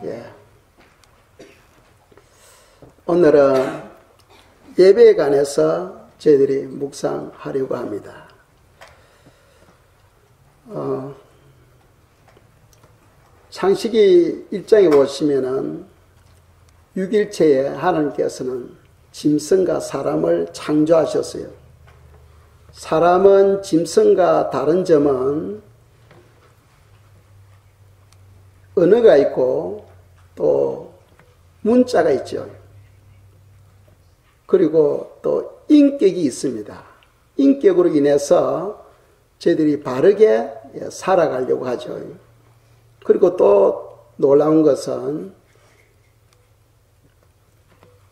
예. 오늘은 예배에 관해서 저희들이 묵상하려고 합니다. 창세기 1장에 보시면은 6일체에 하나님께서는 짐승과 사람을 창조하셨어요. 사람은 짐승과 다른 점은 언어가 있고 또 문자가 있죠. 그리고 또 인격이 있습니다. 인격으로 인해서 저희들이 바르게 살아가려고 하죠. 그리고 또 놀라운 것은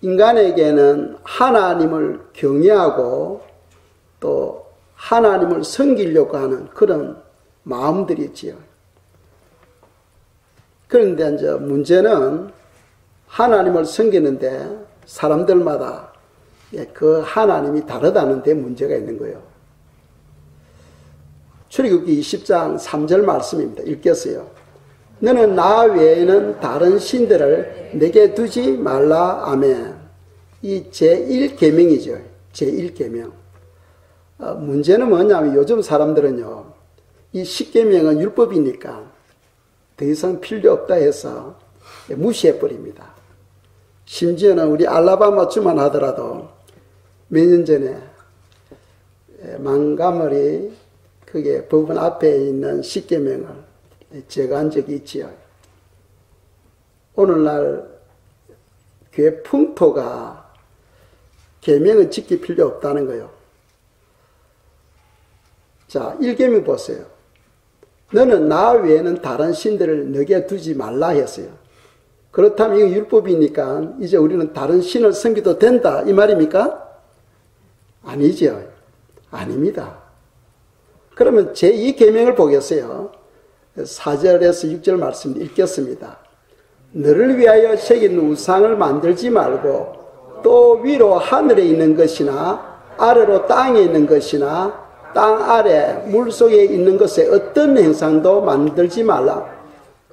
인간에게는 하나님을 경외하고 또 하나님을 섬기려고 하는 그런 마음들이 있지요. 그런데 이제 문제는 하나님을 섬기는데 사람들마다 그 하나님이 다르다는 데 문제가 있는 거예요. 출애굽기 20장 3절 말씀입니다. 읽겠어요. 너는 나 외에는 다른 신들을 내게 두지 말라. 아멘. 이 제1계명이죠. 제1계명. 문제는 뭐냐면 요즘 사람들은요, 이 10계명은 율법이니까 더 이상 필요 없다 해서 무시해버립니다. 심지어는 우리 알라바마주만 하더라도 몇 년 전에 망가머리 그게 법원 앞에 있는 10계명을 제거한 적이 있지요. 오늘날 교회 풍토가 계명은 지킬 필요 없다는 거예요. 자, 1계명 보세요. 너는 나 외에는 다른 신들을 너게 두지 말라 했어요. 그렇다면 이거 율법이니까 이제 우리는 다른 신을 섬기도 된다 이 말입니까? 아니죠. 아닙니다. 그러면 제2계명을 보겠어요. 4절에서 6절 말씀 읽겠습니다. 너를 위하여 새긴 우상을 만들지 말고 또 위로 하늘에 있는 것이나 아래로 땅에 있는 것이나 땅 아래 물속에 있는 것에 어떤 행상도 만들지 말라.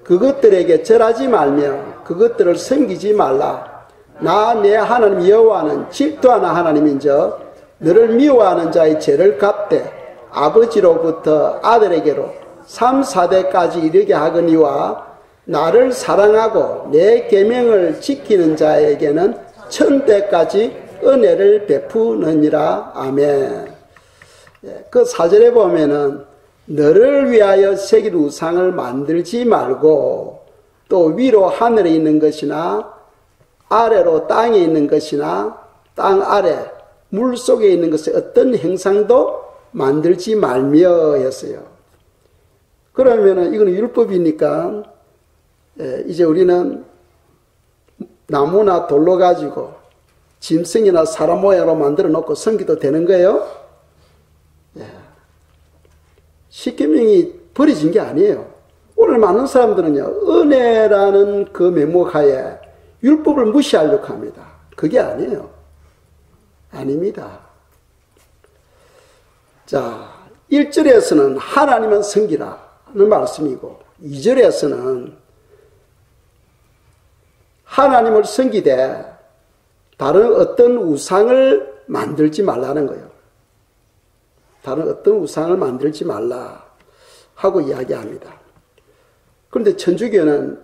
그것들에게 절하지 말며 그것들을 섬기지 말라. 나 내 하나님 여호와는 질투하는 하나님인즉 너를 미워하는 자의 죄를 갚되 아버지로부터 아들에게로 3, 4대까지 이르게 하거니와 나를 사랑하고 내 계명을 지키는 자에게는 1000대까지 은혜를 베푸느니라. 아멘. 그 4절에 보면은 너를 위하여 새길 우상을 만들지 말고 또 위로 하늘에 있는 것이나 아래로 땅에 있는 것이나 땅 아래 물속에 있는 것에 어떤 행상도 만들지 말며 했어요. 그러면은 이거는 율법이니까 이제 우리는 나무나 돌로 가지고 짐승이나 사람 모양으로 만들어 놓고 섬기도 되는 거예요? 십계명이 버려진 게 아니에요. 오늘 많은 사람들은요, 은혜라는 그 명목하에 율법을 무시하려고 합니다. 그게 아니에요. 아닙니다. 자, 1절에서는 하나님은 섬기라는 말씀이고 2절에서는 하나님을 섬기되 다른 어떤 우상을 만들지 말라는 거예요. 다른 어떤 우상을 만들지 말라 하고 이야기합니다. 그런데 천주교는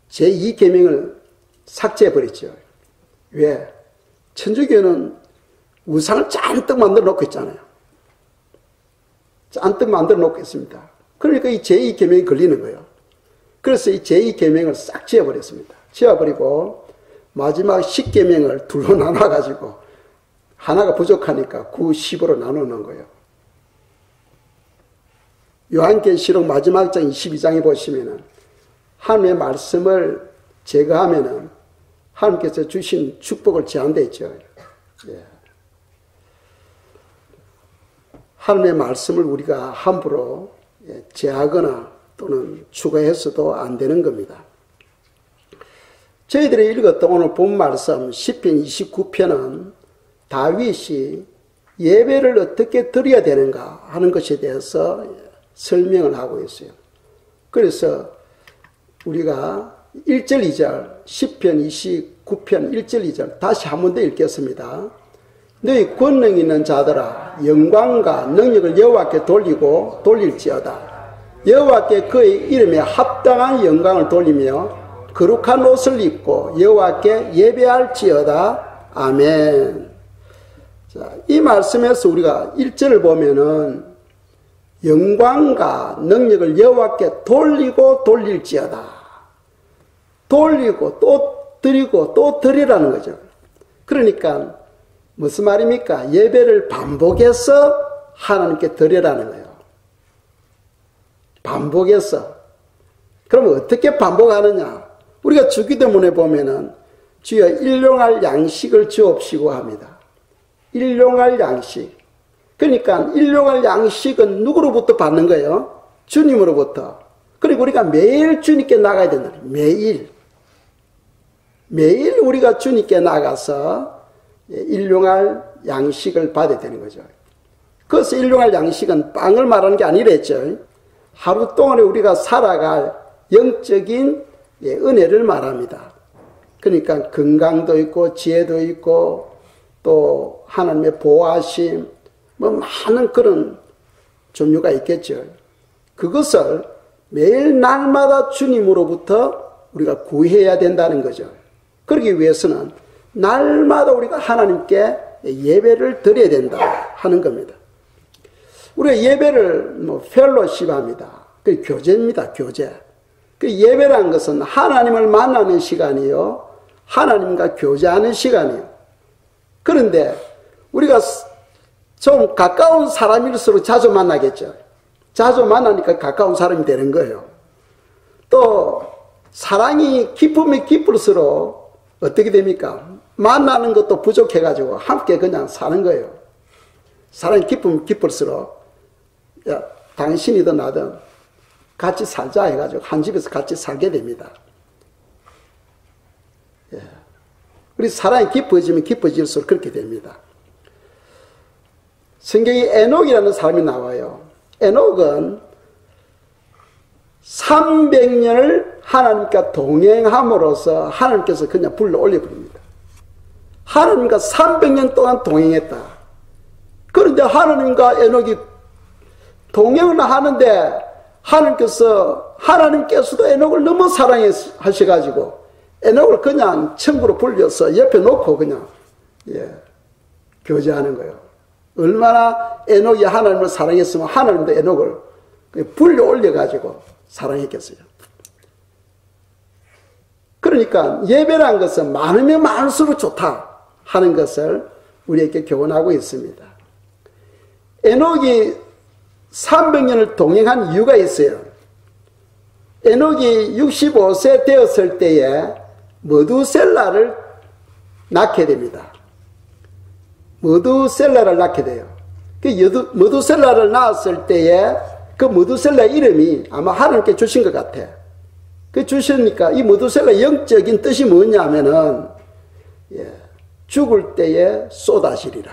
제2계명을 삭제해버렸죠. 왜? 천주교는 우상을 잔뜩 만들어 놓고 있잖아요. 잔뜩 만들어 놓고 있습니다. 그러니까 이 제2계명이 걸리는 거예요. 그래서 이 제2계명을 싹 지워버렸습니다. 지워버리고 마지막 10계명을 둘로 나눠가지고 하나가 부족하니까 9, 10으로 나누는 거예요. 요한계시록 마지막 장 22장에 보시면은 하나님의 말씀을 제거하면은 하나님께서 주신 축복을 제한되어 있죠. 예. 하나님의 말씀을 우리가 함부로 제하거나 또는 추가해서도 안 되는 겁니다. 저희들이 읽었던 오늘 본 말씀 시편 29편은 다윗이 예배를 어떻게 드려야 되는가 하는 것에 대해서 설명을 하고 있어요. 그래서 우리가 1절 2절 시편 29편 1절 2절 다시 한 번 더 읽겠습니다. 너희 권능 있는 자들아 영광과 능력을 여호와께 돌리고 돌릴지어다. 여호와께 그의 이름에 합당한 영광을 돌리며 거룩한 옷을 입고 여호와께 예배할지어다. 아멘. 자, 이 말씀에서 우리가 1절을 보면은 영광과 능력을 여호와께 돌리고 돌릴지어다. 돌리고 또 드리고 또 드리라는 거죠. 그러니까 무슨 말입니까? 예배를 반복해서 하나님께 드리라는 거예요. 반복해서. 그럼 어떻게 반복하느냐? 우리가 주기도문에 보면은 주여 일용할 양식을 주옵시고 합니다. 일용할 양식. 그러니까 일용할 양식은 누구로부터 받는 거예요? 주님으로부터. 그리고 우리가 매일 주님께 나가야 된다. 매일. 매일 우리가 주님께 나가서 일용할 양식을 받아야 되는 거죠. 그래서 일용할 양식은 빵을 말하는 게 아니랬죠. 하루 동안에 우리가 살아갈 영적인 은혜를 말합니다. 그러니까 건강도 있고 지혜도 있고 또 하나님의 보호하심 뭐 많은 그런 종류가 있겠죠. 그것을 매일 날마다 주님으로부터 우리가 구해야 된다는 거죠. 그러기 위해서는 날마다 우리가 하나님께 예배를 드려야 된다 하는 겁니다. 우리가 예배를 펠로십 합니다. 그 교제입니다. 교제. 그 예배라는 것은 하나님을 만나는 시간이요. 하나님과 교제하는 시간이요. 그런데 우리가 좀 가까운 사람일수록 자주 만나겠죠. 자주 만나니까 가까운 사람이 되는 거예요. 또 사랑이 깊으면 깊을수록 어떻게 됩니까? 만나는 것도 부족해가지고 함께 그냥 사는 거예요. 사랑이 깊으면 깊을수록 야, 당신이든 나든 같이 살자 해가지고 한 집에서 같이 살게 됩니다. 예. 우리 사랑이 깊어지면 깊어질수록 그렇게 됩니다. 성경에 에녹이라는 사람이 나와요. 에녹은 300년을 하나님과 동행함으로써 하나님께서 그냥 불러 올려버립니다. 하나님과 300년 동안 동행했다. 그런데 하나님과 에녹이 동행을 하는데 하나님께서도 에녹을 너무 사랑하셔가지고 에녹을 그냥 천국으로 불려서 옆에 놓고 그냥 교제하는 거예요. 얼마나 에녹이 하나님을 사랑했으면 하나님도 에녹을 불려 올려가지고 사랑했겠어요. 그러니까 예배라는 것은 많으면 많을수록 좋다 하는 것을 우리에게 교훈하고 있습니다. 에녹이 300년을 동행한 이유가 있어요. 에녹이 65세 되었을 때에 머두셀라를 낳게 됩니다. 머두셀라를 낳게 돼요. 그 머두셀라를 낳았을 때에 그 머두셀라 이름이 아마 하나님께 주신 것 같아. 그 주시니까 이 머두셀라 영적인 뜻이 뭐냐면은 죽을 때에 쏟아지리라.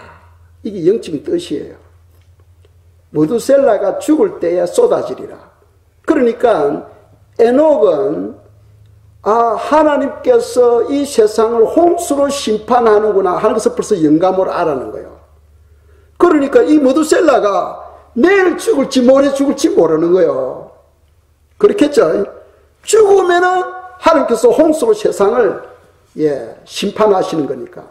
이게 영적인 뜻이에요. 머두셀라가 죽을 때에 쏟아지리라. 그러니까 에녹은 하나님께서 이 세상을 홍수로 심판하는구나 하는 것을 벌써 영감으로 알아는 거예요. 그러니까 이 머두셀라가 내일 죽을지 모레 죽을지 모르는 거예요. 그렇겠죠? 죽으면은 하나님께서 홍수로 세상을 심판하시는 거니까.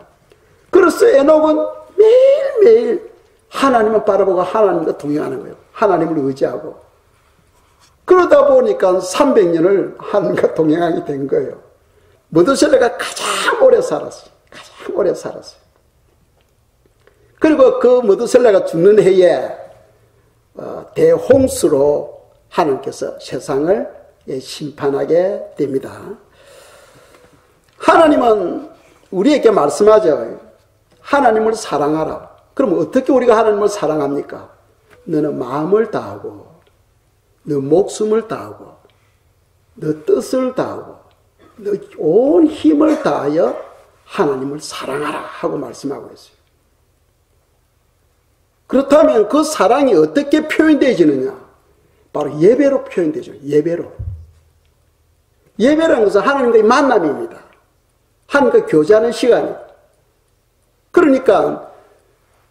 그래서 에녹은 매일매일 하나님을 바라보고 하나님과 동행하는 거예요. 하나님을 의지하고. 그러다 보니까 300년을 하나님과 동행하게 된 거예요. 머두셀라가 가장 오래 살았어요. 가장 오래 살았어요. 그리고 그 머두셀라가 죽는 해에 대홍수로 하나님께서 세상을 심판하게 됩니다. 하나님은 우리에게 말씀하죠. 하나님을 사랑하라. 그럼 어떻게 우리가 하나님을 사랑합니까? 너는 마음을 다하고 너 목숨을 다하고 너 뜻을 다하고 너 온 힘을 다하여 하나님을 사랑하라 하고 말씀하고 있어요. 그렇다면 그 사랑이 어떻게 표현되어지느냐? 바로 예배로 표현되죠. 예배로. 예배라는 것은 하나님과의 만남입니다. 하나님과 교제하는 시간입니다. 그러니까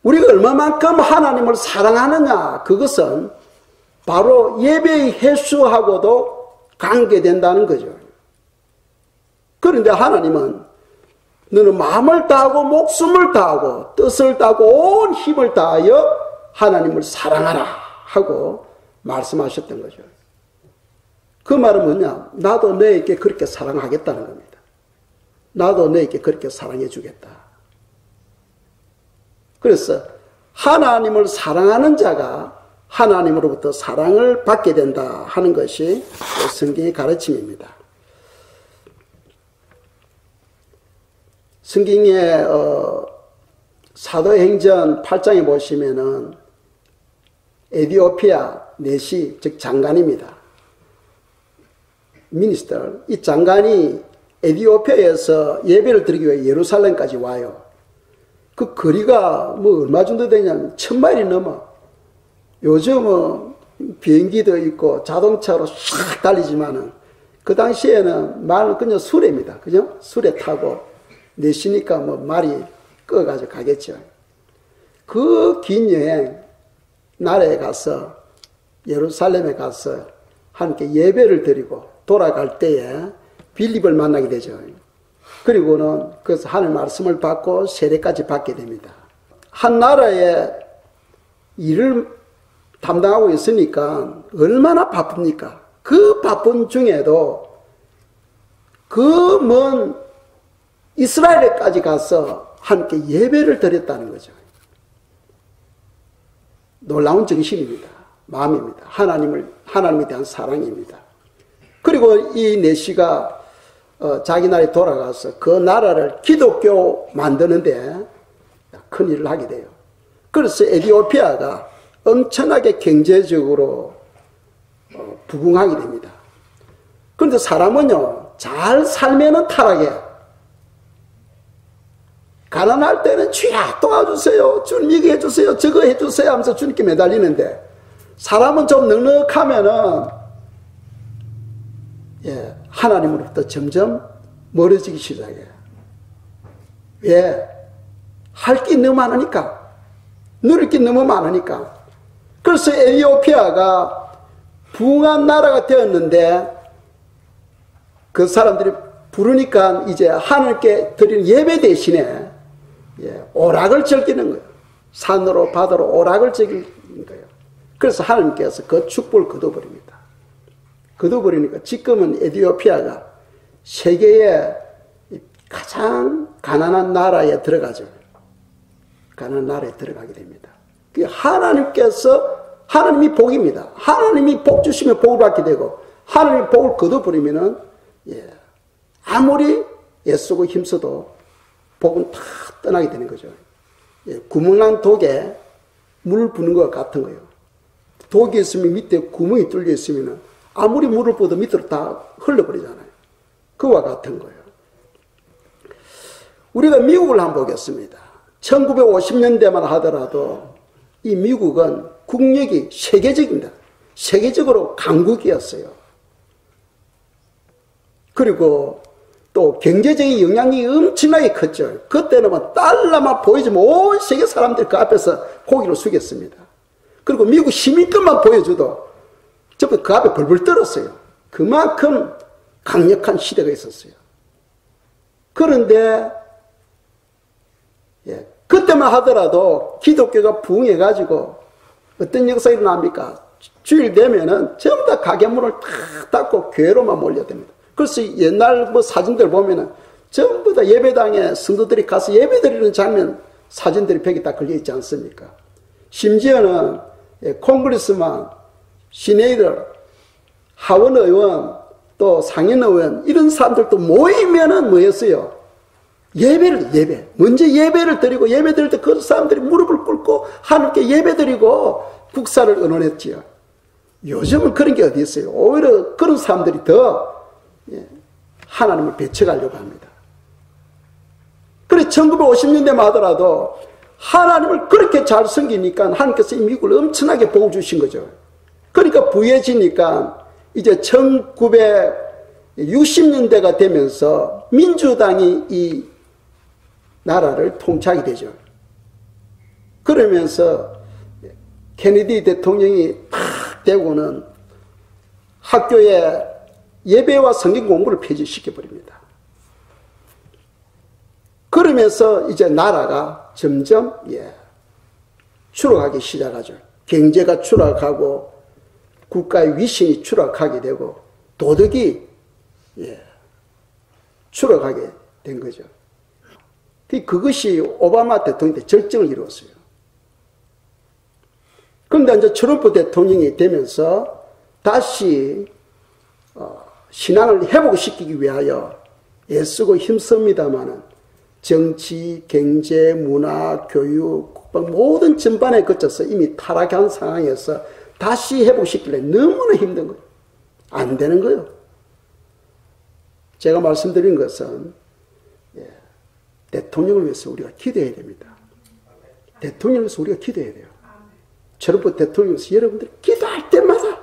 우리가 얼마만큼 하나님을 사랑하느냐, 그것은 바로 예배의 횟수하고도 관계된다는 거죠. 그런데 하나님은 너는 마음을 다하고 목숨을 다하고 뜻을 다하고 온 힘을 다하여 하나님을 사랑하라 하고 말씀하셨던 거죠. 그 말은 뭐냐? 나도 너에게 그렇게 사랑하겠다는 겁니다. 나도 너에게 그렇게 사랑해 주겠다. 그래서 하나님을 사랑하는 자가 하나님으로부터 사랑을 받게 된다 하는 것이 성경의 가르침입니다. 성경의 사도행전 8장에 보시면은 에디오피아 내시, 즉 장관입니다. 미니스터, 이 장관이 에디오피아에서 예배를 드리기 위해 예루살렘까지 와요. 그 거리가 뭐 얼마 정도 되냐면 1000마일이 넘어. 요즘은 비행기도 있고 자동차로 싹 달리지만은 그 당시에는 말은 그냥 수레입니다. 그죠? 수레 타고 내쉬니까 뭐 말이 꺼가지고 가겠죠. 그 긴 여행, 나라에 가서 예루살렘에 가서 함께 예배를 드리고 돌아갈 때에 빌립을 만나게 되죠. 그리고는 그래서 하늘 말씀을 받고 세례까지 받게 됩니다. 한 나라의 일을 담당하고 있으니까 얼마나 바쁩니까? 그 바쁜 중에도 그 먼 이스라엘에까지 가서 함께 예배를 드렸다는 거죠. 놀라운 정신입니다. 마음입니다. 하나님에 대한 사랑입니다. 그리고 이 내시가 자기 나라에 돌아가서 그 나라를 기독교 만드는데 큰 일을 하게 돼요. 그래서 에티오피아가 엄청나게 경제적으로 부흥하게 됩니다. 그런데 사람은요, 잘 살면은 타락해요. 가난할 때는 주야 도와주세요, 주님 이거 해주세요, 저거 해주세요 하면서 주님께 매달리는데, 사람은 좀 넉넉하면은 하나님으로부터 점점 멀어지기 시작해요. 왜? 할 게 너무 많으니까, 누릴 게 너무 많으니까. 그래서 에티오피아가 부흥한 나라가 되었는데, 그 사람들이 부르니까 이제 하나님께 드리는 예배 대신에 오락을 즐기는 거예요. 산으로 바다로 오락을 즐기는 거예요. 그래서 하나님께서 그 축복을 거둬버립니다. 거둬버리니까 지금은 에티오피아가 세계의 가장 가난한 나라에 들어가죠. 가난한 나라에 들어가게 됩니다. 하나님이 복입니다. 하나님이 복 주시면 복을 받게 되고, 하나님이 복을 거둬버리면은 아무리 애쓰고 힘써도 복은 다 떠나게 되는 거죠. 구멍난 독에 물 부는 것 같은 거예요. 독이 있으면 밑에 구멍이 뚫려 있으면 아무리 물을 부어도 밑으로 다 흘러버리잖아요. 그와 같은 거예요. 우리가 미국을 한번 보겠습니다. 1950년대만 하더라도 이 미국은 국력이 세계적입니다. 세계적으로 강국이었어요. 그리고 또 경제적인 영향이 엄청나게 컸죠. 그때는 뭐 달러만 보여주면 온 세계 사람들이 그 앞에서 고개를 숙였습니다. 그리고 미국 시민권만 보여줘도 전부 그 앞에 벌벌 떨었어요. 그만큼 강력한 시대가 있었어요. 그런데 그때만 하더라도 기독교가 부흥해가지고 어떤 역사가 일어납니까? 주일 되면은 전부 다 가게 문을 탁 닫고 교회로만 몰려듭니다. 그래서 옛날 사진들 보면은 전부 다 예배당에 성도들이 가서 예배드리는 장면 사진들이 벽에 딱 걸려 있지 않습니까? 심지어는 콩그레스만, 시네이더, 하원 의원, 또 상원 의원 이런 사람들도 모이면은 뭐였어요? 예배. 먼저 예배를 드리고, 예배 드릴 때 그 사람들이 무릎을 꿇고 하나님께 예배 드리고 국사를 의논했지요. 요즘은 그런 게 어디 있어요? 오히려 그런 사람들이 더 하나님을 배척하려고 합니다. 그래 1950년대만 하더라도 하나님을 그렇게 잘 섬기니까 하나님께서 이 미국을 엄청나게 복을 주신 거죠. 그러니까 부유해지니까 이제 60년대가 되면서 민주당이 이 나라를 통치하게 되죠. 그러면서 케네디 대통령이 탁 되고는 학교에 예배와 성경 공부를 폐지시켜버립니다. 그러면서 이제 나라가 점점 추락하기 시작하죠. 경제가 추락하고 국가의 위신이 추락하게 되고 도덕이 추락하게 된 거죠. 그것이 오바마 대통령 때 절정을 이루었어요. 그런데 이제 트럼프 대통령이 되면서 다시 신앙을 회복시키기 위하여 애쓰고 힘씁니다마는 정치, 경제, 문화, 교육, 국방 모든 전반에 거쳐서 이미 타락한 상황에서 다시 회복시키려 너무나 힘든 거예요. 안 되는 거예요. 제가 말씀드린 것은 대통령을 위해서 우리가 기도해야 됩니다. 대통령을 위해서 우리가 기도해야 돼요. 트럼프 대통령을 위해서 여러분들이 기도할 때마다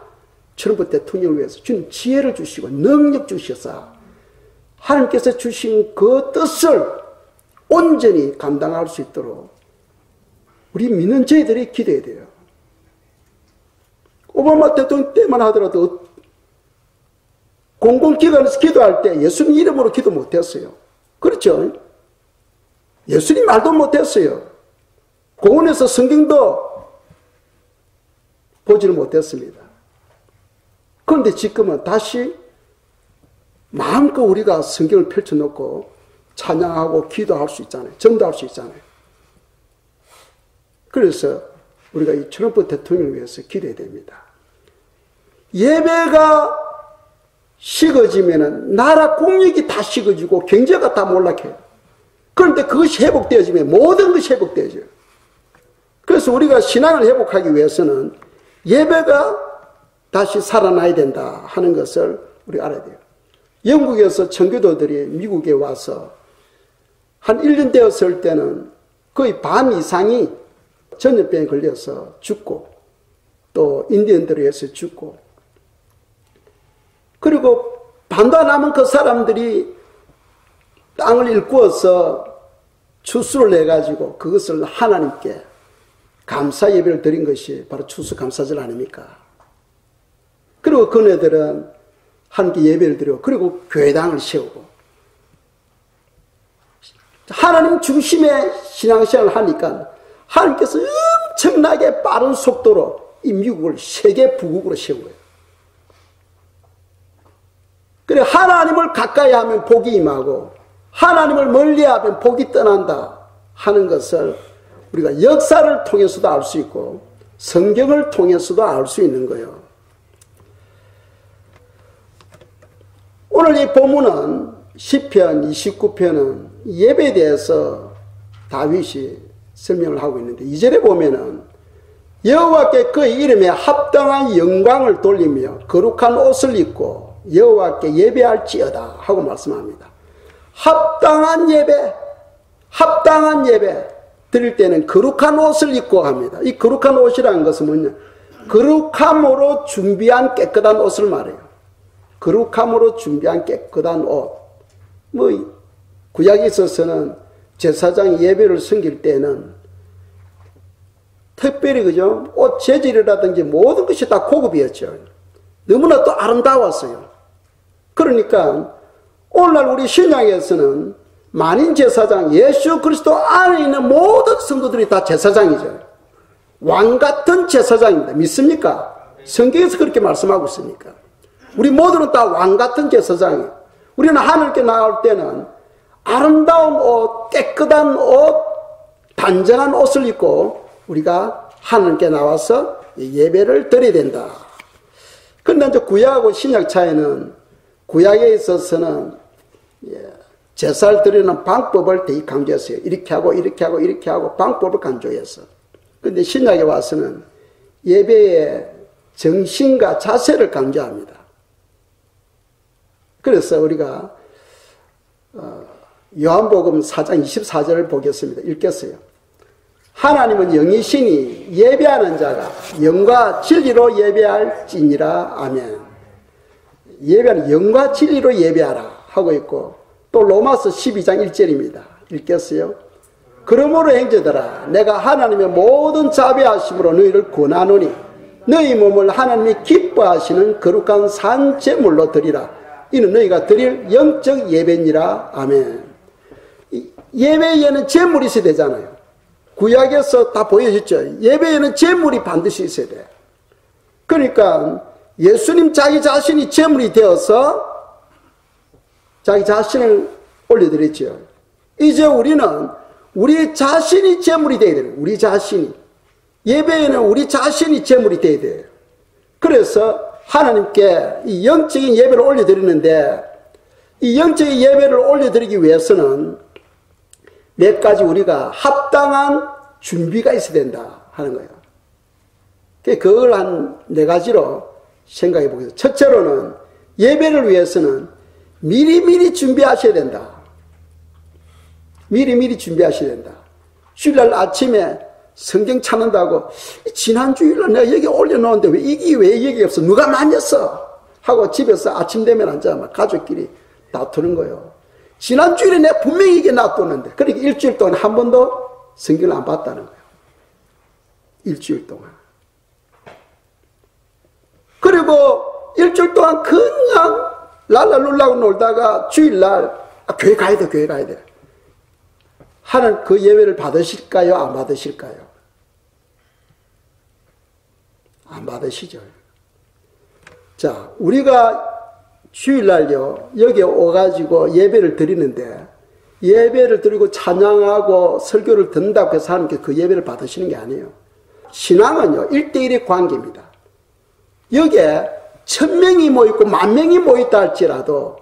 트럼프 대통령을 위해서 주님 지혜를 주시고 능력 주셔서 하나님께서 주신 그 뜻을 온전히 감당할 수 있도록 우리 믿는 저희들이 기도해야 돼요. 오바마 대통령 때만 하더라도 공공기관에서 기도할 때 예수님 이름으로 기도 못했어요. 그렇죠? 예수님 말도 못했어요. 공원에서 성경도 보지를 못했습니다. 그런데 지금은 다시 마음껏 우리가 성경을 펼쳐놓고 찬양하고 기도할 수 있잖아요. 전도할 수 있잖아요. 그래서 우리가 이 트럼프 대통령을 위해서 기도해야 됩니다. 예배가 식어지면 나라 국력이 다 식어지고 경제가 다 몰락해요. 그런데 그것이 회복되어지면 모든 것이 회복되어져요. 그래서 우리가 신앙을 회복하기 위해서는 예배가 다시 살아나야 된다 하는 것을 우리가 알아야 돼요. 영국에서 청교도들이 미국에 와서 한 1년 되었을 때는 거의 반 이상이 전염병에 걸려서 죽고 또 인디언들에 의해서 죽고 그리고 반도 안 남은 그 사람들이 땅을 일구어서 추수를 내가지고 그것을 하나님께 감사 예배를 드린 것이 바로 추수감사절 아닙니까? 그리고 그네들은 하나님께 예배를 드리고 그리고 교회당을 세우고 하나님 중심의 신앙생활을 하니까 하나님께서 엄청나게 빠른 속도로 이 미국을 세계 부국으로 세운 거예요. 그래 하나님을 가까이 하면 복이 임하고 하나님을 멀리하면 복이 떠난다 하는 것을 우리가 역사를 통해서도 알 수 있고 성경을 통해서도 알 수 있는 거예요. 오늘 이 본문은 시편 29편은 예배에 대해서 다윗이 설명을 하고 있는데 2절에 보면은 여호와께 그의 이름에 합당한 영광을 돌리며 거룩한 옷을 입고 여호와께 예배할지어다 하고 말씀합니다. 합당한 예배 드릴 때는 거룩한 옷을 입고 합니다. 이 거룩한 옷이라는 것은 뭐냐? 거룩함으로 준비한 깨끗한 옷을 말해요. 거룩함으로 준비한 깨끗한 옷. 구약에 있어서는 제사장이 예배를 섬길 때는 특별히 그죠? 옷 재질이라든지 모든 것이 다 고급이었죠. 너무나 또 아름다웠어요. 그러니까 오늘날 우리 신약에서는 만인 제사장 예수 그리스도 안에 있는 모든 성도들이 다 제사장이죠. 왕 같은 제사장입니다. 믿습니까? 성경에서 그렇게 말씀하고 있으니까. 우리 모두는 다 왕 같은 제사장이에요. 우리는 하늘께 나갈 때는 아름다운 옷, 깨끗한 옷, 단정한 옷을 입고 우리가 하늘께 나와서 예배를 드려야 된다. 그런데 이제 구약하고 신약 차이는 구약에 있어서는 제사를 드리는 방법을 되게 강조했어요. 이렇게 하고 이렇게 하고 이렇게 하고 방법을 강조해서. 그런데 신약에 와서는 예배의 정신과 자세를 강조합니다. 그래서 우리가 요한복음 4장 24절을 보겠습니다. 읽겠어요. 하나님은 영이시니 예배하는 자가 영과 진리로 예배할지니라. 아멘. 예배는 영과 진리로 예배하라 하고 있고, 또 로마서 12장 1절입니다. 읽겠어요? 그러므로 형제들아, 내가 하나님의 모든 자비하심으로 너희를 권하노니 너희 몸을 하나님이 기뻐하시는 거룩한 산 제물로 드리라. 이는 너희가 드릴 영적 예배니라. 아멘. 예배에는 제물이 있어야 되잖아요. 구약에서 다 보여줬죠. 예배에는 제물이 반드시 있어야 돼요. 그러니까 예수님 자기 자신이 제물이 되어서 자기 자신을 올려드렸죠. 이제 우리는 우리 자신이 제물이 되어야 돼요. 우리 자신이. 예배에는 우리 자신이 제물이 되어야 돼요. 그래서 하나님께 이 영적인 예배를 올려드리는데, 이 영적인 예배를 올려드리기 위해서는 몇 가지 우리가 합당한 준비가 있어야 된다 하는 거예요. 그걸 한 네 가지로 생각해 보겠습니다. 첫째로는 예배를 위해서는 미리미리 준비하셔야 된다. 미리미리 준비하셔야 된다. 주일날 아침에 성경 찾는다고 지난 주일날 내가 여기 올려놓았는데 왜 여기 없어? 누가 만졌어? 하고 집에서 아침 되면 앉아 막 가족끼리 다투는 거예요. 지난 주일에 내가 분명히 이게 놔뒀는데, 그러니까 일주일 동안 한 번도 성경을 안 봤다는 거예요. 일주일 동안. 그리고 일주일 동안 그냥 랄랄룰라고 놀다가 주일날 교회 가야 돼, 교회 가야 돼. 하나님 그 예배를 받으실까요? 안 받으실까요? 안 받으시죠. 자, 우리가 주일날요, 여기 오가지고 예배를 드리는데, 예배를 드리고 찬양하고 설교를 듣는다고 해서 하나님께 그 예배를 받으시는 게 아니에요. 신앙은요, 1대1의 관계입니다. 여기에 1000명이 모이고 10,000명이 모였다 할지라도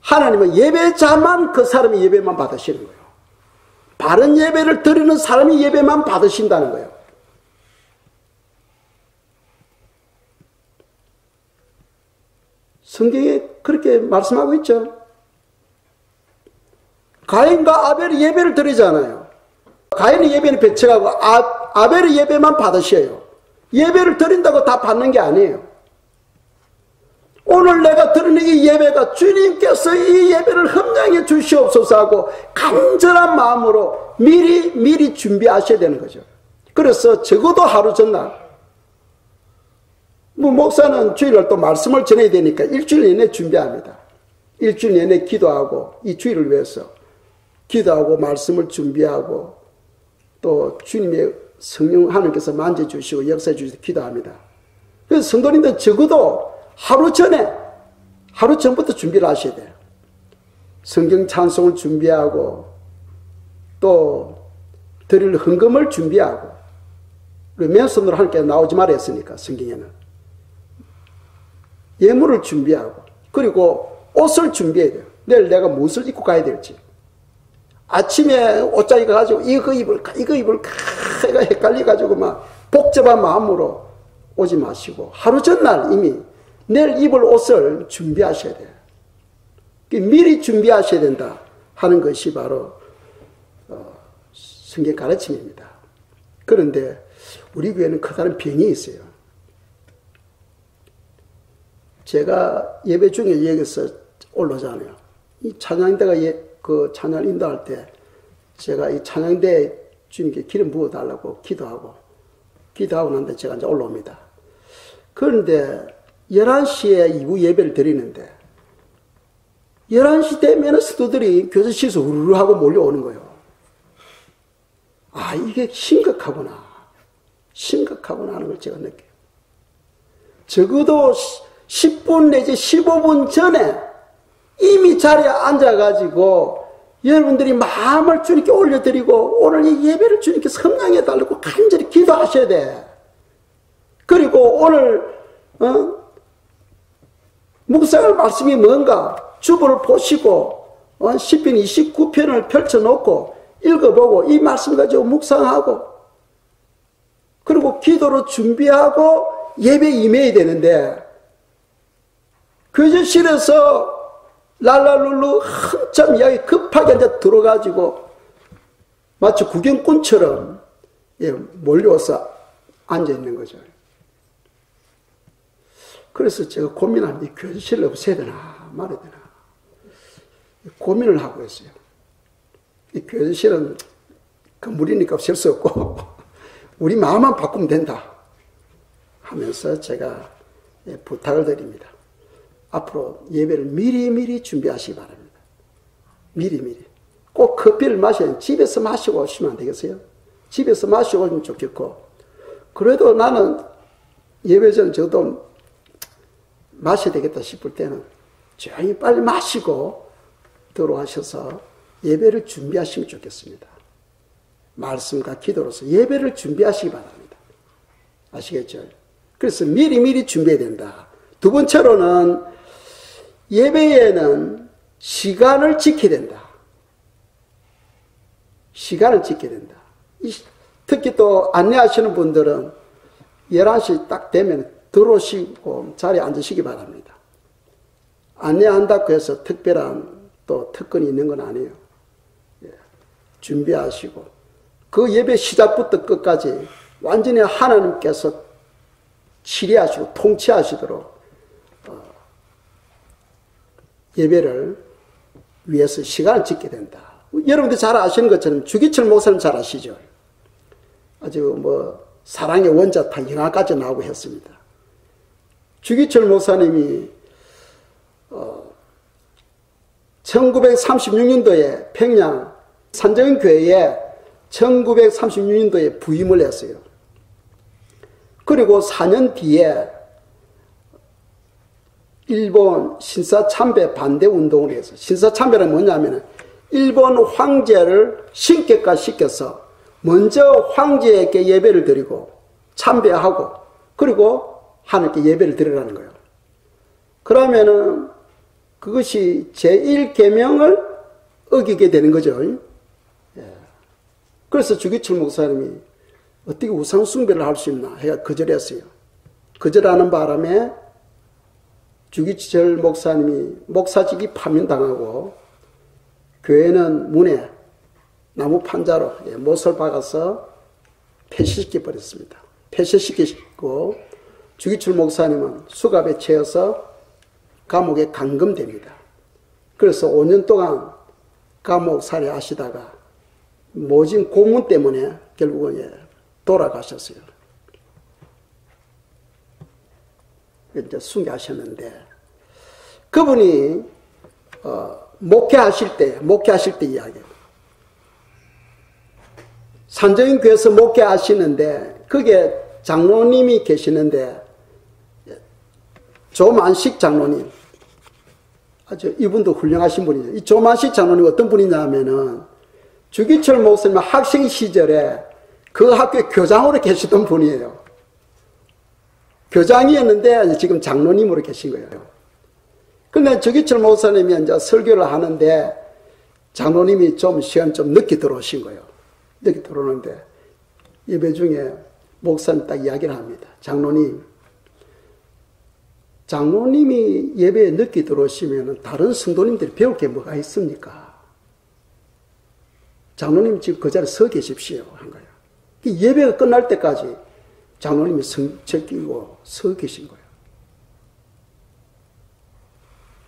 하나님은 예배자만 그 사람의 예배만 받으시는 거예요. 바른 예배를 드리는 사람이 예배만 받으신다는 거예요. 성경에 그렇게 말씀하고 있죠. 가인과 아벨이 예배를 드리잖아요. 가인의 예배는 배척하고 아벨의 예배만 받으셔요. 예배를 드린다고 다 받는 게 아니에요. 오늘 내가 드리는 이 예배가 주님께서 이 예배를 흠양해 주시옵소서 하고 간절한 마음으로 미리 준비하셔야 되는 거죠. 그래서 적어도 하루 전날, 목사는 주일날 또 말씀을 전해야 되니까 일주일 내내 준비합니다. 일주일 내내 기도하고, 이 주일을 위해서 기도하고 말씀을 준비하고, 또 주님의 성령 하나님께서 만져주시고 역사해 주셔서 기도합니다. 그래서 성도님들 적어도 하루 전부터 준비를 하셔야 돼요. 성경 찬송을 준비하고, 또 드릴 헌금을 준비하고, 그리고 맨손으로 하나님께 나오지 말아 했으니까 성경에는 예물을 준비하고, 그리고 옷을 준비해야 돼요. 내일 내가 무엇을 입고 가야 될지. 아침에 옷장에 가가지고 이거 입을까 해가 헷갈려가지고 막 복잡한 마음으로 오지 마시고, 하루 전날 이미 내일 입을 옷을 준비하셔야 돼요. 미리 준비하셔야 된다 하는 것이 바로 성경 가르침입니다. 그런데 우리 교회는 커다란 병이 있어요. 제가 예배 중에 여기서 올라오잖아요. 이 찬양대가 그 찬양을 인도할 때 제가 이 찬양대에 주님께 기름 부어달라고 기도하고 난데 제가 이제 올라옵니다. 그런데 11시에 이후 예배를 드리는데 11시 되면 스도들이 교회에서 우르르 하고 몰려오는 거예요. 아, 이게 심각하구나 하는 걸 제가 느껴요. 적어도 10분 내지 15분 전에 이미 자리에 앉아가지고 여러분들이 마음을 주님께 올려드리고 오늘 이 예배를 주님께서 흠양해달라고 간절히 기도하셔야 돼. 그리고 오늘 묵상할 말씀이 뭔가 주보를 보시고 시편 29편을 펼쳐놓고 읽어보고 이 말씀 가지고 묵상하고, 그리고 기도로 준비하고 예배에 임해야 되는데, 교제실에서 랄랄룰루 한참 이야기 급하게 이제 들어가지고 마치 구경꾼처럼 몰려와서 앉아 있는 거죠. 그래서 제가 고민합니다. 이 교회실을 없애야 되나 말아야 되나 고민을 하고 있어요. 이 교회실은 건물이니까 없앨 수 없고 우리 마음만 바꾸면 된다 하면서 제가 부탁을 드립니다. 앞으로 예배를 미리미리 준비하시기 바랍니다. 미리미리. 꼭 커피를 마시면 집에서 마시고 오시면 안 되겠어요? 집에서 마시고 오면 좋겠고, 그래도 나는 예배 전 저도 마셔야 되겠다 싶을 때는 조용히 빨리 마시고 들어와셔서 예배를 준비하시면 좋겠습니다. 말씀과 기도로서 예배를 준비하시기 바랍니다. 아시겠죠? 그래서 미리미리 준비해야 된다. 두 번째로는 예배에는 시간을 지켜야 된다. 시간을 지켜야 된다. 특히 또 안내하시는 분들은 11시 딱 되면 들어오시고 자리에 앉으시기 바랍니다. 안내한다고 해서 특별한 또 특권이 있는 건 아니에요. 준비하시고 그 예배 시작부터 끝까지 완전히 하나님께서 치리하시고 통치하시도록 예배를 위해서 시간을 짓게 된다. 여러분들 잘 아시는 것처럼 주기철 목사님 잘 아시죠? 아주 사랑의 원자타 영화까지 나오고 했습니다. 주기철 목사님이 1936년도에 평양 산정교회에 1936년도에 부임을 했어요. 그리고 4년 뒤에 일본 신사참배 반대 운동을 해서, 신사참배는 뭐냐면 일본 황제를 신격화시켜서 먼저 황제에게 예배를 드리고 참배하고 그리고 하나님께 예배를 드리라는 거예요. 그러면은 그것이 제1계명을 어기게 되는 거죠. 그래서 주기철 목사님이 어떻게 우상 숭배를 할 수 있나 해가 거절했어요. 거절하는 바람에 주기철 목사님이 목사직이 파면당하고 교회는 문에 나무 판자로 못을 박아서 폐쇄시켜 버렸습니다. 폐쇄시키고 주기철 목사님은 수갑에 채워서 감옥에 감금됩니다. 그래서 5년 동안 감옥 살해하시다가 모진 고문 때문에 결국은 돌아가셨어요. 이제 순교하셨는데 그분이 목회하실 때 이야기예요. 산정교회에서 목회하시는데 그게 장로님이 계시는데 조만식 장로님, 아주 이분도 훌륭하신 분이죠. 이 조만식 장로님 어떤 분이냐 하면은 주기철 목사님 학생 시절에 그 학교 교장으로 계시던 분이에요. 교장이었는데 지금 장로님으로 계신 거예요. 근데 주기철 목사님이 이제 설교를 하는데 장로님이 시간 좀 늦게 들어오신 거예요. 늦게 들어오는데 예배 중에 목사님 딱 이야기를 합니다. 장로님이 예배에 늦게 들어오시면 다른 성도님들이 배울 게 뭐가 있습니까? 장로님 지금 그 자리에 서 계십시오 한 거예요. 예배가 끝날 때까지 장로님이 성적 끼고 서 계신 거예요.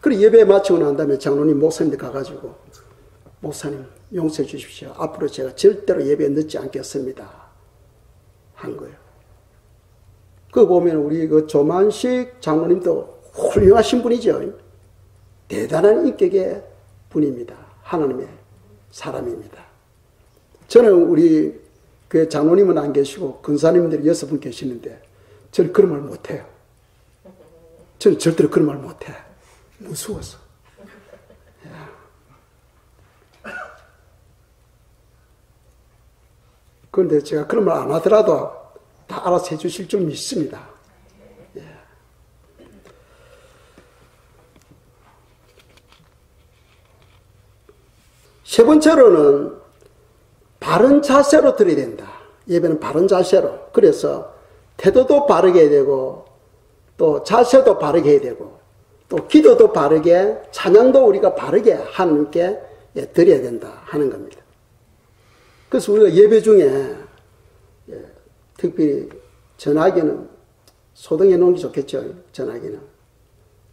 그리고 예배 마치고 난 다음에 장로님 목사님들 가가지고 목사님 용서해 주십시오. 앞으로 제가 절대로 예배에 늦지 않겠습니다 한 거예요. 그거 보면 우리 그 조만식 장로님도 훌륭하신 분이죠. 대단한 인격의 분입니다. 하나님의 사람입니다. 저는 우리 그 장로님은 안 계시고 근사님들이 6분 계시는데 저는 그런 말 못해요. 저는 절대로 그런 말 못해. 무서워서. 그런데 제가 그런 말 안 하더라도 다 알아서 해주실 줄 믿습니다. 세 번째로는 바른 자세로 드려야 된다. 예배는 바른 자세로. 그래서 태도도 바르게 해야 되고 또 자세도 바르게 해야 되고 또 기도도 바르게 찬양도 우리가 바르게 하나님께 드려야 된다 하는 겁니다. 그래서 우리가 예배 중에 특별히 전하기는 소등해 놓은 게 좋겠죠. 전화기는.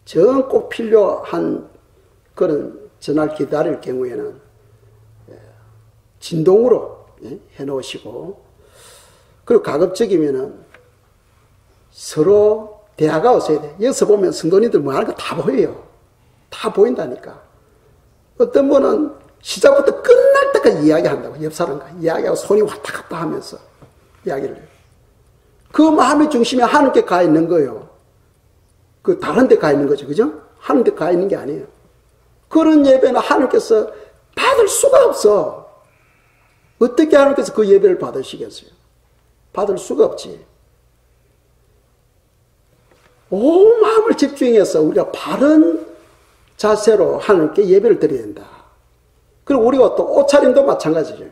정 꼭 필요한 그런 전화를 기다릴 경우에는 진동으로 해놓으시고, 그리고 가급적이면은 서로 대화가 없어야 돼. 여기서 보면 성도님들 뭐 하는 거 다 보여요. 다 보인다니까. 어떤 분은 시작부터 끝날 때까지 이야기한다고. 옆 사람과 이야기하고 손이 왔다 갔다 하면서 이야기를 해요. 그 마음의 중심에 하나님께 가 있는 거예요. 그 다른 데 가 있는 거죠. 그죠? 하나님 데 가 있는 게 아니에요. 그런 예배는 하나님께서 받을 수가 없어. 어떻게 하나님께서 그 예배를 받으시겠어요? 받을 수가 없지. 온 마음을 집중해서 우리가 바른 자세로 하나님께 예배를 드려야 된다. 그리고 우리가 또 옷차림도 마찬가지죠.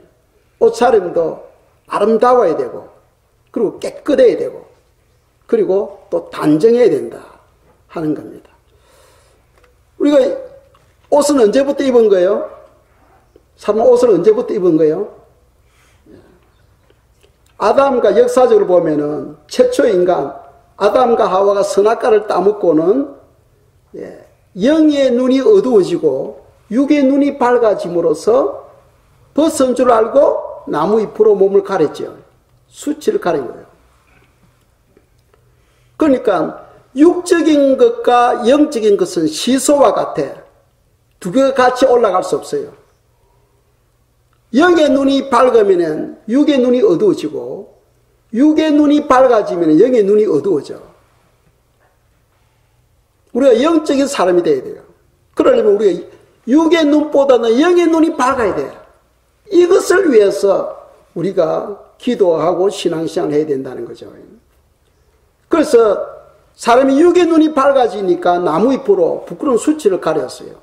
옷차림도 아름다워야 되고, 그리고 깨끗해야 되고, 그리고 또 단정해야 된다 하는 겁니다. 우리가 옷은 언제부터 입은 거예요? 사람 옷을 언제부터 입은 거예요? 아담과 역사적으로 보면은 최초 인간 아담과 하와가 선악과를 따먹고는 영의 눈이 어두워지고 육의 눈이 밝아짐으로써 벗은 줄 알고 나무 잎으로 몸을 가렸죠. 수치를 가린 거예요. 그러니까 육적인 것과 영적인 것은 시소와 같아. 두 개가 같이 올라갈 수 없어요. 영의 눈이 밝으면 육의 눈이 어두워지고, 육의 눈이 밝아지면 영의 눈이 어두워져. 우리가 영적인 사람이 돼야 돼요. 그러려면 우리가 육의 눈보다는 영의 눈이 밝아야 돼요. 이것을 위해서 우리가 기도하고 신앙생활을 해야 된다는 거죠. 그래서 사람이 육의 눈이 밝아지니까 나무잎으로 부끄러운 수치를 가렸어요.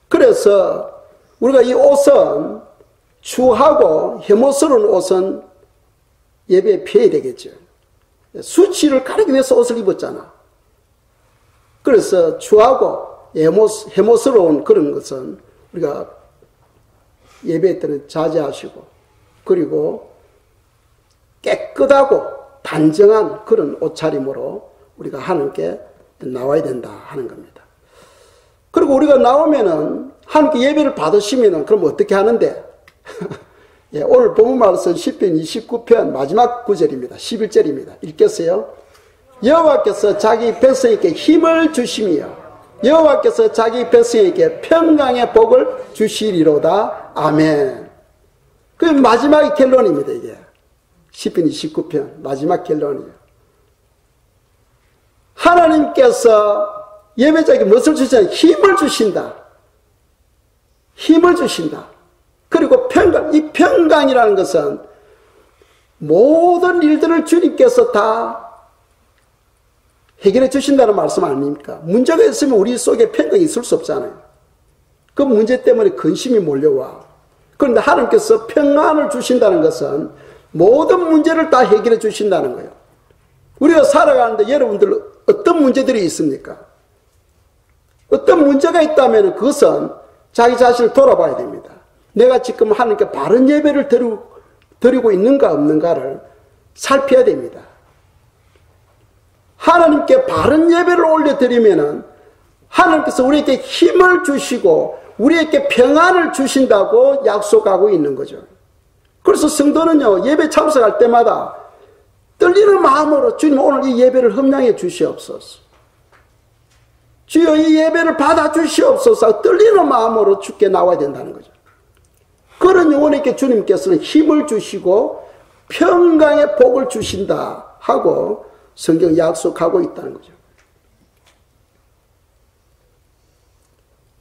그래서 우리가 이 옷은 추하고 혐오스러운 옷은 예배에 피해야 되겠죠. 수치를 가리기 위해서 옷을 입었잖아. 그래서 추하고 혐오스러운 그런 것은 우리가 예배 때는 자제하시고, 그리고 깨끗하고 단정한 그런 옷차림으로 우리가 하나님께 나와야 된다 하는 겁니다. 그리고 우리가 나오면은 하나님께 예배를 받으시면은 그럼 어떻게 하는데? 예, 오늘 본문 말씀 10편 29편 마지막 구절입니다. 11절입니다. 읽겠어요? 여호와께서 자기 백성에게 힘을 주시며 여호와께서 자기 백성에게 평강의 복을 주시리로다. 아멘. 그 마지막의 결론입니다. 이게 10편 29편 마지막 결론이에요. 하나님께서 예배자에게 무엇을 주시냐? 힘을 주신다. 힘을 주신다. 그리고 평강, 이 평강이라는 것은 모든 일들을 주님께서 다 해결해 주신다는 말씀 아닙니까? 문제가 있으면 우리 속에 평강이 있을 수 없잖아요. 그 문제 때문에 근심이 몰려와. 그런데 하나님께서 평안을 주신다는 것은 모든 문제를 다 해결해 주신다는 거예요. 우리가 살아가는데 여러분들 어떤 문제들이 있습니까? 어떤 문제가 있다면 그것은 자기 자신을 돌아봐야 됩니다. 내가 지금 하나님께 바른 예배를 드리고 있는가 없는가를 살펴야 됩니다. 하나님께 바른 예배를 올려드리면은 하나님께서 우리에게 힘을 주시고 우리에게 평안을 주신다고 약속하고 있는 거죠. 그래서 성도는요, 예배 참석할 때마다 떨리는 마음으로 주님 오늘 이 예배를 흠량해 주시옵소서. 주여 이 예배를 받아 주시옵소서. 떨리는 마음으로 주께 나와야 된다는 거죠. 그런 영혼에게 주님께서는 힘을 주시고 평강의 복을 주신다 하고 성경 약속하고 있다는 거죠.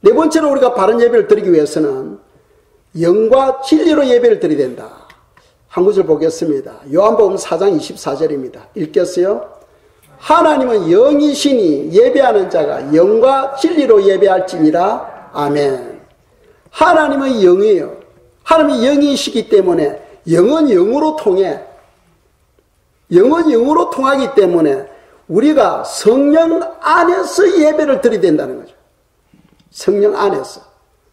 네 번째로 우리가 바른 예배를 드리기 위해서는 영과 진리로 예배를 드려야 된다. 한 구절 보겠습니다. 요한복음 4장 24절입니다. 읽겠어요? 하나님은 영이시니 예배하는 자가 영과 진리로 예배할지니라. 아멘. 하나님은 영이에요. 하나님이 영이시기 때문에 영은 영으로 통해. 영은 영으로 통하기 때문에 우리가 성령 안에서 예배를 드려야 된다는 거죠. 성령 안에서.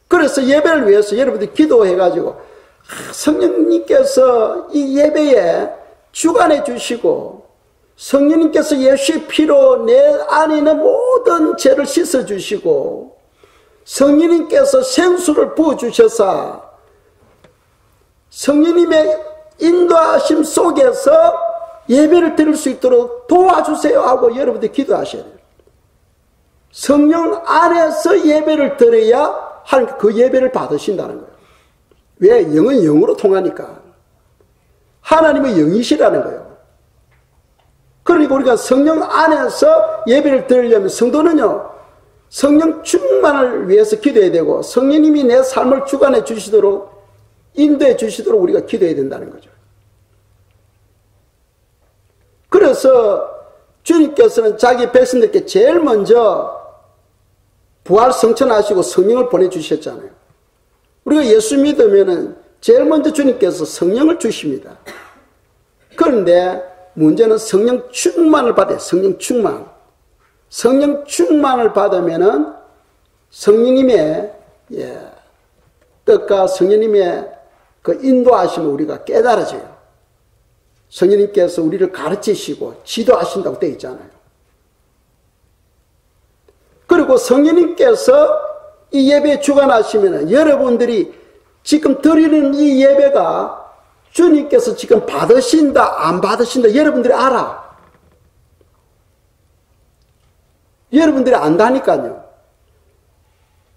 그래서 예배를 위해서 여러분들이 기도해가지고 성령님께서 이 예배에 주관해 주시고 성령님께서 예수의 피로 내 안에 있는 모든 죄를 씻어주시고 성령님께서 생수를 부어주셔서 성령님의 인도하심 속에서 예배를 드릴 수 있도록 도와주세요 하고 여러분들이 기도하셔야 돼요. 성령 안에서 예배를 드려야 하나님 그 예배를 받으신다는 거예요. 왜? 영은 영으로 통하니까. 하나님은 영이시라는 거예요. 그러니까 우리가 성령 안에서 예배를 드리려면 성도는요, 성령 충만을 위해서 기도해야 되고 성령님이 내 삶을 주관해 주시도록 인도해 주시도록 우리가 기도해야 된다는 거죠. 그래서 주님께서는 자기 백성들께 제일 먼저 부활 성천하시고 성령을 보내주셨잖아요. 우리가 예수 믿으면은 제일 먼저 주님께서 성령을 주십니다. 그런데 문제는 성령 충만을 받아요. 성령 충만. 성령 충만을 받으면은 성령님의 뜻과 성령님의 그 인도하심을 우리가 깨달아져요. 성령님께서 우리를 가르치시고 지도하신다고 되어 있잖아요. 그리고 성령님께서 이 예배에 주관하시면 여러분들이 지금 드리는 이 예배가 주님께서 지금 받으신다 안 받으신다 여러분들이 알아. 여러분들이 안다니까요.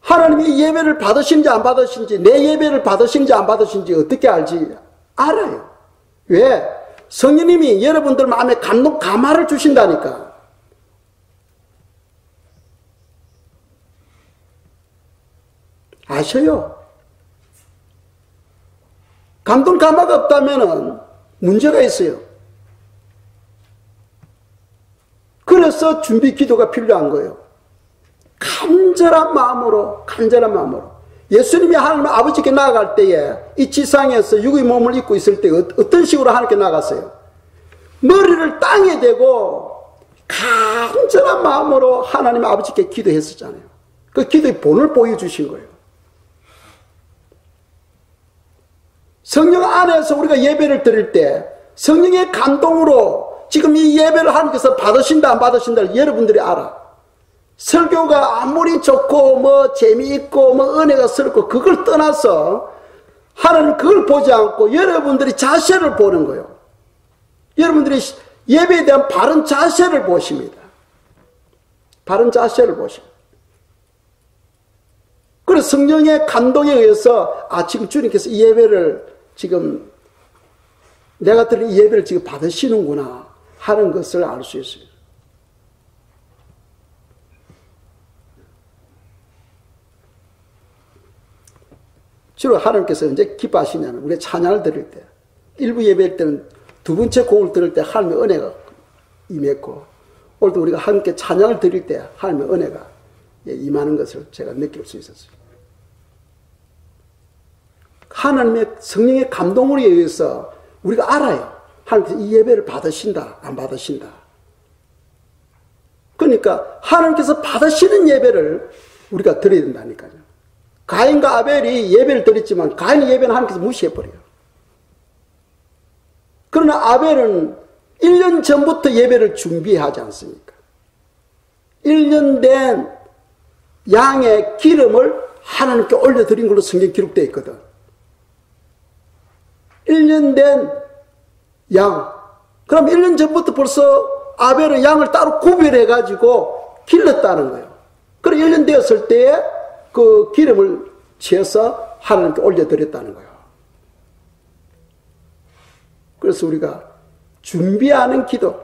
하나님이 이 예배를 받으신지 안 받으신지 내 예배를 받으신지 안 받으신지 어떻게 알지? 알아요. 왜? 성령님이 여러분들 마음에 감동 감화를 주신다니까. 아셔요? 감동 감화가 없다면 문제가 있어요. 그래서 준비 기도가 필요한 거예요. 간절한 마음으로 예수님이 하나님 아버지께 나아갈 때에 이 지상에서 육의 몸을 입고 있을 때 어떤 식으로 하나님께 나갔어요? 머리를 땅에 대고 간절한 마음으로 하나님 아버지께 기도했었잖아요. 그 기도의 본을 보여주신 거예요. 성령 안에서 우리가 예배를 드릴 때 성령의 감동으로 지금 이 예배를 하나님께서 받으신다 안 받으신다를 여러분들이 알아. 설교가 아무리 좋고 뭐 재미있고 뭐 은혜가 스럽고 그걸 떠나서 하나님 그걸 보지 않고 여러분들이 자세를 보는 거예요. 여러분들이 예배에 대한 바른 자세를 보십니다. 바른 자세를 보십니다. 그래서 성령의 감동에 의해서 지금 주님께서 이 예배를 지금 내가 드린 이 예배를 지금 받으시는구나 하는 것을 알 수 있어요. 주로 하나님께서 언제 기뻐하시냐면 우리가 찬양을 드릴 때 일부 예배일 때는 두 번째 곡을 들을 때 하나님의 은혜가 임했고 오늘도 우리가 함께 찬양을 드릴 때 하나님의 은혜가 임하는 것을 제가 느낄 수 있었어요. 하나님의 성령의 감동으로 의해서 우리가 알아요. 하나님께서 이 예배를 받으신다 안 받으신다. 그러니까 하나님께서 받으시는 예배를 우리가 드려야 된다니까요. 가인과 아벨이 예배를 드렸지만 가인의 예배는 하나님께서 무시해버려요. 그러나 아벨은 1년 전부터 예배를 준비하지 않습니까? 1년 된 양의 기름을 하나님께 올려드린 걸로 성경 기록되어 있거든. 1년 된 양. 그럼 1년 전부터 벌써 아벨은 양을 따로 구별해가지고 길렀다는 거예요. 그럼 1년 되었을 때에 그 기름을 채워서 하나님께 올려드렸다는 거예요. 그래서 우리가 준비하는 기도,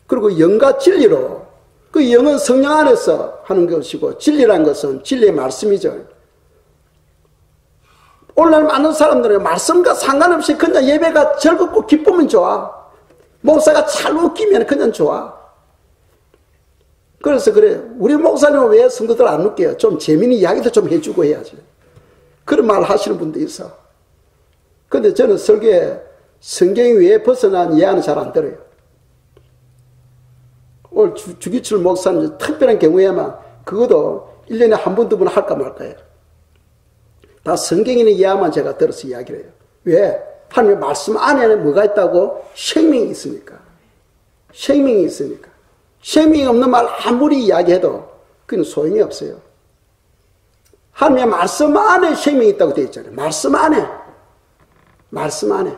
그리고 영과 진리로, 그 영은 성령 안에서 하는 것이고 진리란 것은 진리의 말씀이죠. 오늘날 많은 사람들은 말씀과 상관없이 그냥 예배가 즐겁고 기쁘면 좋아. 목사가 잘 웃기면 그냥 좋아. 그래서 그래, 우리 목사님은 왜 성도들 안 웃겨요? 좀 재미있는 이야기도 좀 해주고 해야지. 그런 말 하시는 분도 있어. 근데 저는 설교에 성경 외에 벗어난 이야기는 잘 안 들어요. 오늘 주기철 목사님 특별한 경우에만 그것도 1년에 한 번, 두 번 할까 말까요. 다 성경에 있는 이야기만 제가 들어서 이야기를 해요. 왜? 하나님의 말씀 안에는 뭐가 있다고? 생명이 있으니까. 생명이 있으니까. 생명이 없는 말 아무리 이야기해도 그건 소용이 없어요. 하나님의 말씀 안에 생명이 있다고 되어 있잖아요. 말씀 안에. 말씀 안에.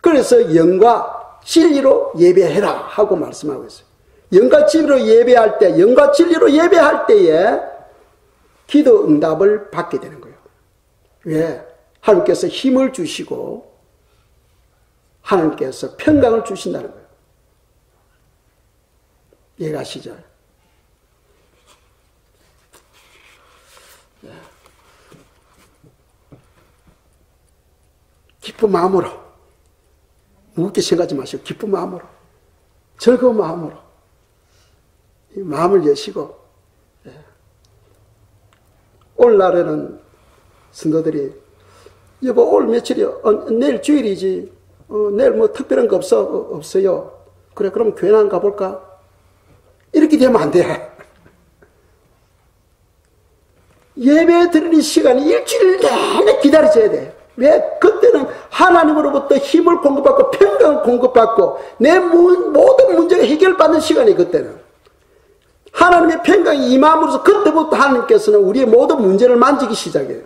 그래서 영과 진리로 예배해라 하고 말씀하고 있어요. 영과 진리로 예배할 때, 영과 진리로 예배할 때에 기도 응답을 받게 되는 거예요. 왜? 하나님께서 힘을 주시고 하나님께서 평강을 주신다는 거예요. 이해가시죠? 기쁜 마음으로, 무겁게 생각하지 마시고 기쁜 마음으로, 즐거운 마음으로 마음을 여시고. 오늘날에는 성도들이 여보 오늘 며칠이요? 내일 주일이지. 내일 뭐 특별한 거 없어요. 그래 그럼 교회 안 가볼까? 이렇게 되면 안 돼. 예배 드리는 시간이 일주일 내내 기다려져야 돼. 왜? 그때는 하나님으로부터 힘을 공급받고 평강을 공급받고 내 모든 문제가 해결받는 시간이 그때는. 하나님의 평강이 임함으로써 그때부터 하나님께서는 우리의 모든 문제를 만지기 시작해요.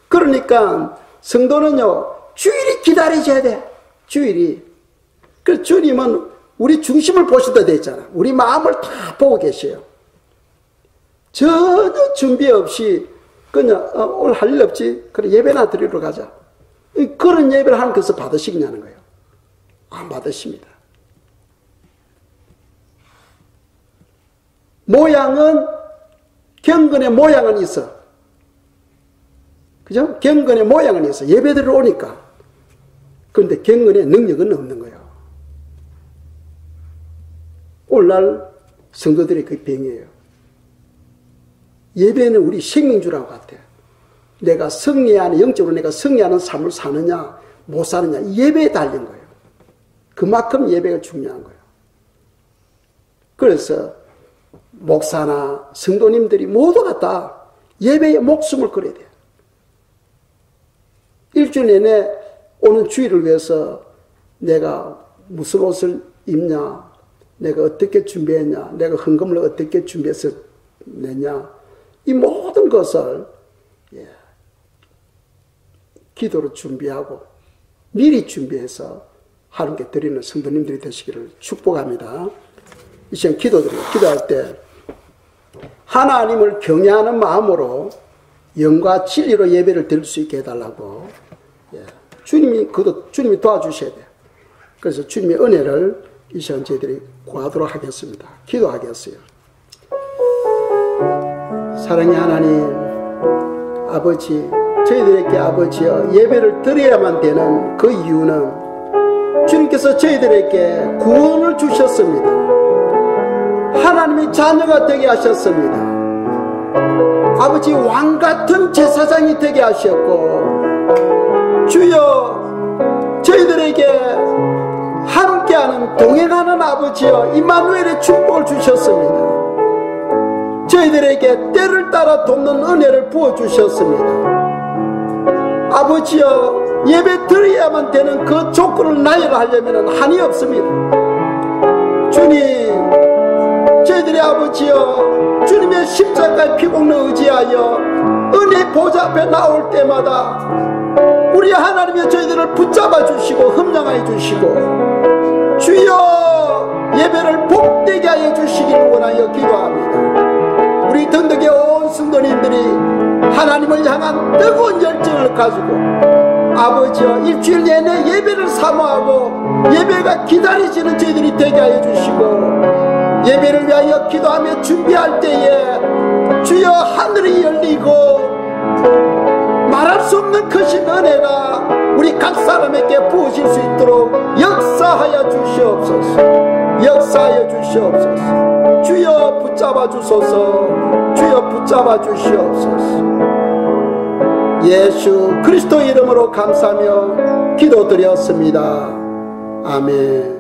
그러니까 성도는요, 주일이 기다려져야 돼. 주일이. 그래서 주님은 우리 중심을 보시다 되잖아. 우리 마음을 다 보고 계셔요. 전혀 준비 없이 그냥 오늘 할 일 없지? 그래 예배나 드리러 가자. 그런 예배를 하나님께서 받으시겠냐는 거예요. 안 받으십니다. 모양은 경건의 모양은 있어. 그죠? 경건의 모양은 있어. 예배드리러 오니까. 그런데 경건의 능력은 없는 거예요. 오늘날 성도들이 그 병이에요. 예배는 우리 생명주라고 같아. 내가 승리하는, 영적으로 내가 승리하는 삶을 사느냐 못 사느냐 이 예배에 달린 거예요. 그만큼 예배가 중요한 거예요. 그래서 목사나 성도님들이 모두가 다 예배에 목숨을 걸어야 돼요. 일주일 내내 오는 주일을 위해서 내가 무슨 옷을 입냐, 내가 어떻게 준비했냐, 내가 헌금을 어떻게 준비해서 내냐, 이 모든 것을 기도로 준비하고 미리 준비해서 하나님께 드리는 성도님들이 되시기를 축복합니다. 이 시간 기도할 때 하나님을 경외하는 마음으로 영과 진리로 예배를 드릴 수 있게 해달라고 주님이 도와주셔야 돼요. 그래서 주님의 은혜를 이 시간 저희들이 구하도록 하겠습니다. 기도하겠어요. 사랑의 하나님 아버지, 저희들에게 아버지여 예배를 드려야만 되는 그 이유는 주님께서 저희들에게 구원을 주셨습니다. 하나님의 자녀가 되게 하셨습니다. 아버지 왕같은 제사장이 되게 하셨고, 주여 저희들에게 함께하는 동행하는 아버지여 임마누엘의 축복을 주셨습니다. 저희들에게 때를 따라 돕는 은혜를 부어주셨습니다. 아버지여 예배 드려야만 되는 그 조건을 나열하려면 한이 없습니다. 주님, 저희들의 아버지여 주님의 십자가의 피공을 의지하여 은혜 보좌 앞에 나올 때마다 우리 하나님의 저희들을 붙잡아 주시고 흠양하여 주시고 주여 예배를 복되게 하여 주시기를 원하여 기도합니다. 우리 던덕의 온 성도님들이 하나님을 향한 뜨거운 열정을 가지고 아버지여 일주일 내내 예배를 사모하고 예배가 기다리시는 저희들이 되게 하여 주시고 예배를 위하여 기도하며 준비할 때에 주여 하늘이 열리고 말할 수 없는 크신 은혜가 우리 각 사람에게 부으실 수 있도록 역사하여 주시옵소서. 역사하여 주시옵소서. 주여 붙잡아 주소서. 주여 붙잡아 주시옵소서. 예수 그리스도 이름으로 감사하며 기도드렸습니다. 아멘.